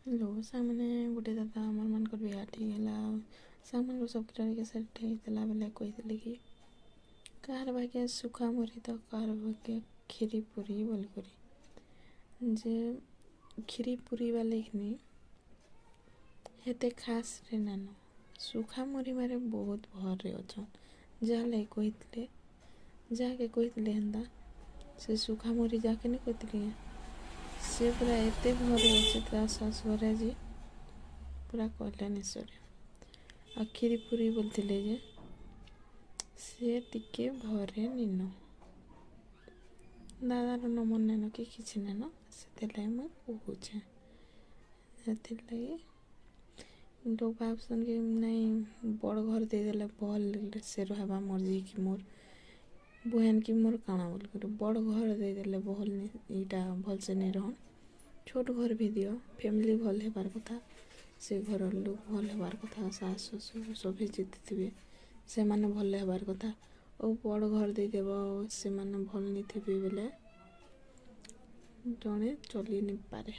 लो सामने गोटे दादा आम मान बिहा ठीक है सामान सब टिके सेट होता बेले कही कि कहार भाग्य सुखा मुरी तो कहार भाग्य खीरी पूरी बोलिक जे खीरी पूरी वाले कि हेते खास रे नान सुखा मुरी मारे बहुत भर अच्छन जहाँ कही जाके कही हेन्ता से सुखा मुरी जाके नहीं कही सी पूरा एत भर अच्छे शाशुरे जी पूरा कहलानी सर आ खीरी पूरी बोलते जे सी टिके भरे निन दादार नंबर नेन कि किसी नेन से मुझे कहे लोग भावसन कि नहीं बड़ घर देदेले भल से रहा मर्जी कि मोर बहन कि मोर काଣା बोल बड़ घर देदेले भल इटा भल से नहीं रहन छोट घर भी दियो फैमिली भल हेबार कथा से घर लोग भल हेबार कथा सास ससुर सभी जीते थे से माने भल हेबार कथा और बड़ घर देदेव से माने भल नहीं थे बेले जड़े चली नहीं पारे।